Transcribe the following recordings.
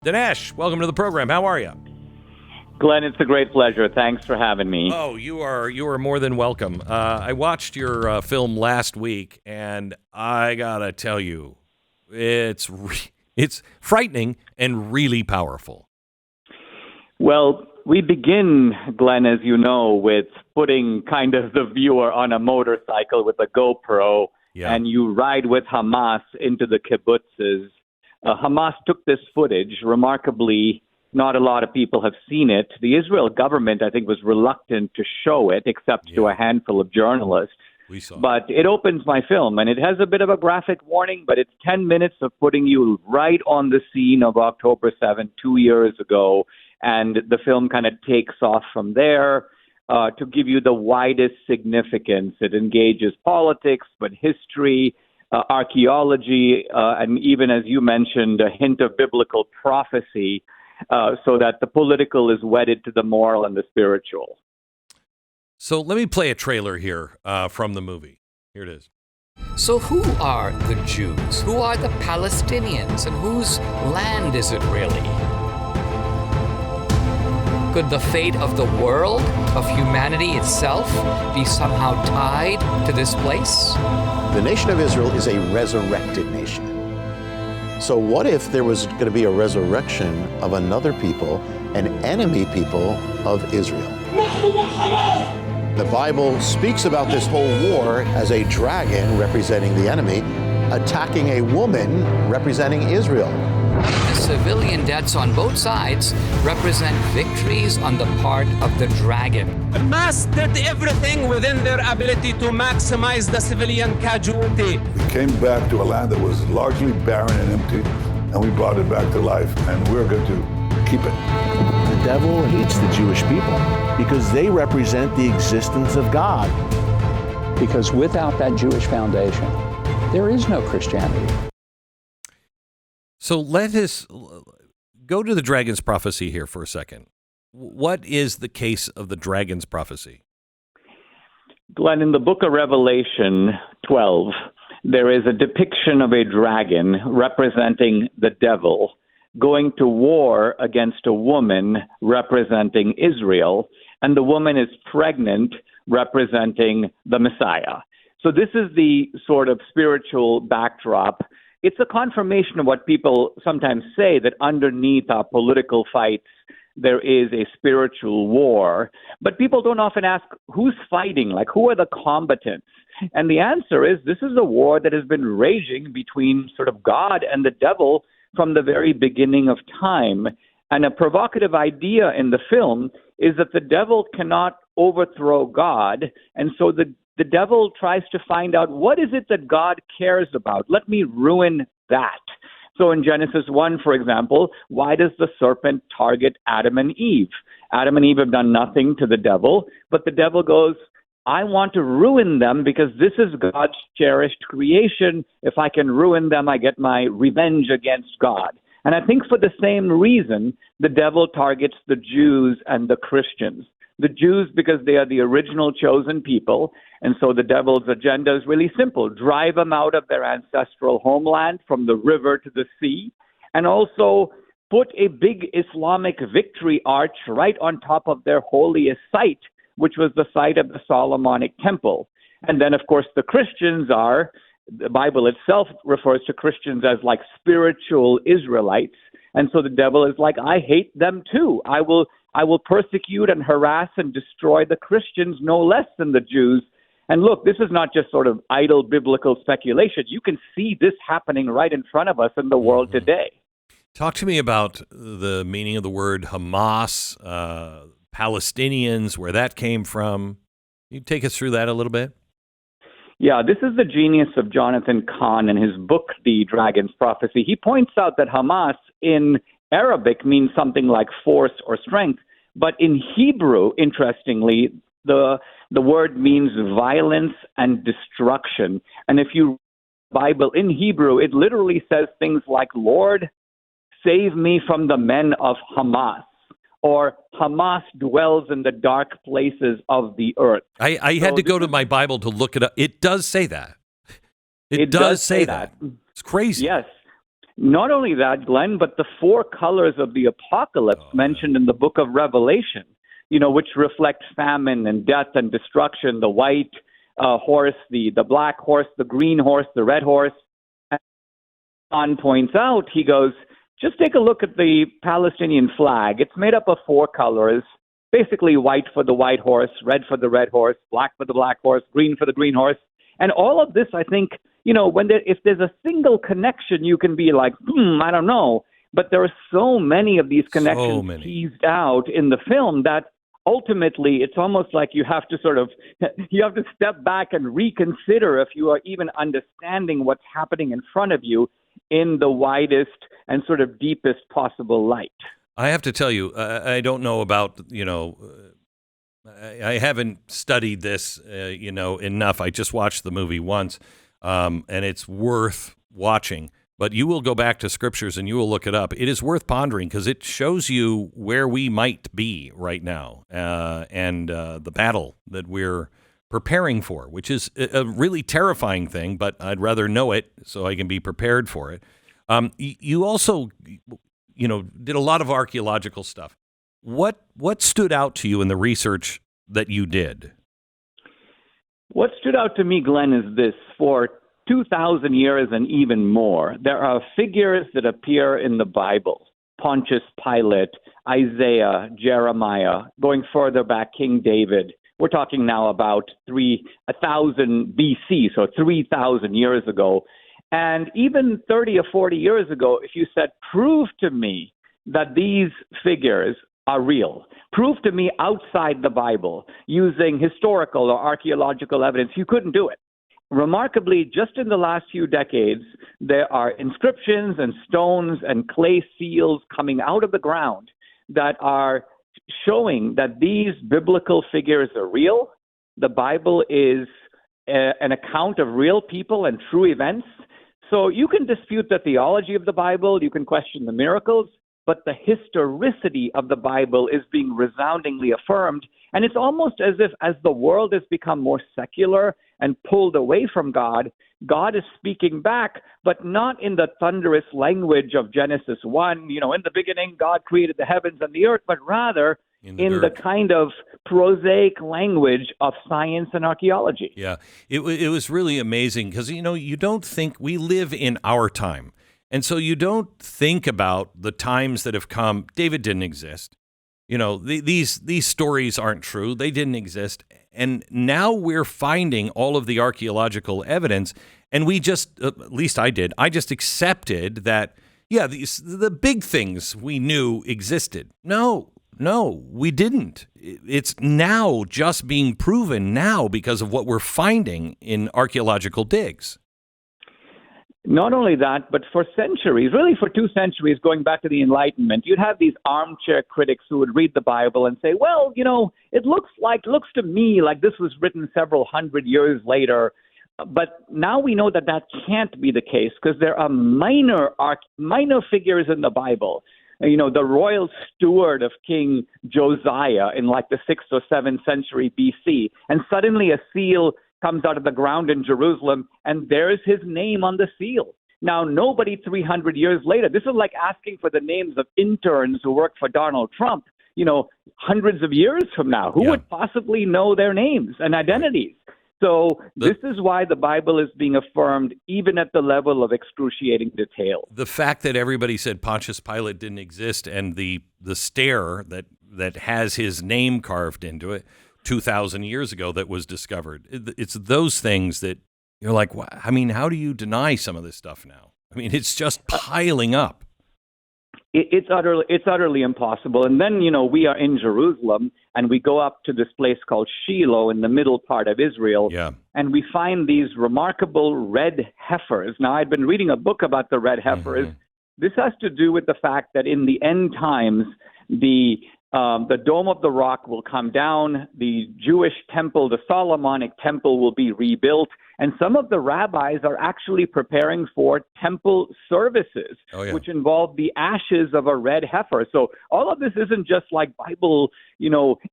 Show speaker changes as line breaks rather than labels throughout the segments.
Dinesh, welcome to the program. How are you?
Glenn, it's a great pleasure. Thanks for having me.
Oh, you are more than welcome. I watched your film last week, and I gotta tell you, it's frightening and really powerful.
Well, we begin, Glenn, as you know, with putting kind of the viewer on a motorcycle with a GoPro, and you ride with Hamas into the kibbutzes. Hamas took this footage. Remarkably, not a lot of people have seen it. The Israel government, I think, was reluctant to show it, except to a handful of journalists.
We saw
But it opens my film, and it has a bit of a graphic warning, but it's 10 minutes of putting you right on the scene of October 7th, 2 years ago, and the film kind of takes off from there to give you the widest significance. It engages politics, but history, archaeology, and even, as you mentioned, a hint of biblical prophecy, so that the political is wedded to the moral and the spiritual.
So let me play a trailer here from the movie. Here it is.
So who are the Jews? Who are the Palestinians? And whose land is it really? Could the fate of the world, of humanity itself, be somehow tied to this place?
The nation of Israel is a resurrected nation. So what if there was going to be a resurrection of another people, an enemy people of Israel? The Bible speaks about this whole war as a dragon representing the enemy attacking a woman representing Israel.
The civilian deaths on both sides represent victories on the part of the dragon.
Hamas did everything within their ability to maximize the civilian casualty.
We came back to a land that was largely barren and empty, and we brought it back to life, and we're going to keep it.
The devil hates the Jewish people because they represent the existence of God.
Because without that Jewish foundation, there is no Christianity.
So let us go to the dragon's prophecy here for a second. What is the case of the dragon's prophecy?
Glenn, in the book of Revelation 12, there is a depiction of a dragon representing the devil going to war against a woman representing Israel, and the woman is pregnant representing the Messiah. So this is the sort of spiritual backdrop. It's a confirmation of what people sometimes say, that underneath our political fights, there is a spiritual war. But people don't often ask, who's fighting? Like, who are the combatants? And the answer is, this is a war that has been raging between sort of God and the devil from the very beginning of time. And a provocative idea in the film is that the devil cannot overthrow God. And so the devil tries to find out, what is it that God cares about? Let me ruin that. So in Genesis 1, for example, why does the serpent target Adam and Eve? Adam and Eve have done nothing to the devil, but the devil goes, I want to ruin them because this is God's cherished creation. If I can ruin them, I get my revenge against God. And I think for the same reason, the devil targets the Jews and the Christians. The Jews because they are the original chosen people, and so the devil's agenda is really simple. Drive them out of their ancestral homeland from the river to the sea, and also put a big Islamic victory arch right on top of their holiest site, which was the site of the Solomonic Temple. And then, of course, the Christians the Bible itself refers to Christians as like spiritual Israelites, and so the devil is like, I hate them too. I will persecute and harass and destroy the Christians no less than the Jews. And look, this is not just sort of idle biblical speculation. You can see this happening right in front of us in the world today.
Talk to me about the meaning of the word Hamas, Palestinians, where that came from. Can you take us through that a little bit?
Yeah, this is the genius of Jonathan Cahn in his book, The Dragon's Prophecy. He points out that Hamas in Arabic means something like force or strength, but in Hebrew, interestingly, the word means violence and destruction. And if you read the Bible in Hebrew, it literally says things like, Lord, save me from the men of Hamas, or Hamas dwells in the dark places of the earth.
I had to go to my Bible to look it up. It does say that. It does say that. It's crazy.
Yes. Not only that, Glenn, but the four colors of the apocalypse mentioned in the book of Revelation, which reflect famine and death and destruction, the white horse, the black horse, the green horse, the red horse. And John points out, he goes, just take a look at the Palestinian flag. It's made up of four colors, basically white for the white horse, red for the red horse, black for the black horse, green for the green horse. And all of this, I think, if there's a single connection, you can be like, I don't know. But there are so many of these connections teased out in the film that ultimately it's almost like you have to step back and reconsider if you are even understanding what's happening in front of you in the widest and sort of deepest possible light.
I have to tell you, I don't know about, I haven't studied this, enough. I just watched the movie once, and it's worth watching. But you will go back to scriptures and you will look it up. It is worth pondering because it shows you where we might be right now and the battle that we're preparing for, which is a really terrifying thing, but I'd rather know it so I can be prepared for it. You also, did a lot of archaeological stuff. What stood out to you in the research that you did?
What stood out to me, Glenn, is this. For 2,000 years and even more, there are figures that appear in the Bible. Pontius Pilate, Isaiah, Jeremiah, going further back, King David. We're talking now about 1,000 BC, so 3,000 years ago. And even 30 or 40 years ago, if you said, prove to me that these figures are real, prove to me outside the Bible using historical or archaeological evidence, you couldn't do it. Remarkably, just in the last few decades, there are inscriptions and stones and clay seals coming out of the ground that are showing that these biblical figures are real. The Bible is an account of real people and true events. So you can dispute the theology of the Bible, you can question the miracles, but the historicity of the Bible is being resoundingly affirmed. And it's almost as if as the world has become more secular and pulled away from God, God is speaking back, but not in the thunderous language of Genesis 1, in the beginning God created the heavens and the earth, but rather in the kind of prosaic language of science and archaeology.
Yeah, it was really amazing because, you don't think we live in our time. And so you don't think about the times that have come. David didn't exist. These stories aren't true. They didn't exist. And now we're finding all of the archaeological evidence. And we just, at least I did, I just accepted that, the big things we knew existed. No, we didn't. It's now just being proven now because of what we're finding in archaeological digs.
Not only that, but for centuries, really for 2 centuries, going back to the Enlightenment, you'd have these armchair critics who would read the Bible and say, well, it looks to me like this was written several hundred years later. But now we know that can't be the case because there are minor figures in the Bible. The royal steward of King Josiah in like the 6th or 7th century BC, and suddenly a seal comes out of the ground in Jerusalem, and there's his name on the seal. Now, nobody 300 years later, this is like asking for the names of interns who work for Donald Trump, hundreds of years from now. Who would possibly know their names and identities? So this is why the Bible is being affirmed even at the level of excruciating detail.
The fact that everybody said Pontius Pilate didn't exist and the stair that has his name carved into it 2,000 years ago that was discovered. It's those things that you're like, how do you deny some of this stuff now? It's just piling up.
It's utterly impossible. And then, we are in Jerusalem and we go up to this place called Shiloh in the middle part of Israel.
Yeah. And
we find these remarkable red heifers. Now, I'd been reading a book about the red heifers. Mm-hmm. This has to do with the fact that in the end times, the Dome of the Rock will come down, the Jewish temple, the Solomonic temple will be rebuilt, and some of the rabbis are actually preparing for temple services, which involve the ashes of a red heifer. So all of this isn't just like Bible,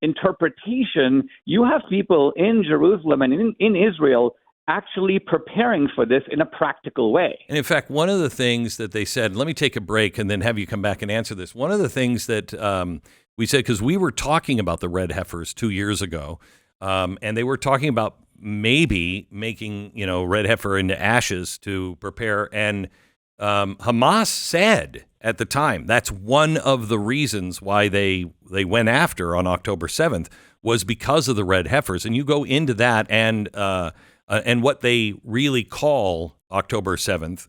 interpretation. You have people in Jerusalem and in Israel actually preparing for this in a practical way.
And in fact, one of the things that they said, let me take a break and then have you come back and answer this. One of the things that we said, because we were talking about the red heifers 2 years ago, and they were talking about maybe making, red heifer into ashes to prepare. And Hamas said at the time, that's one of the reasons why they went after on October 7th was because of the red heifers. And you go into that and what they really call October 7th.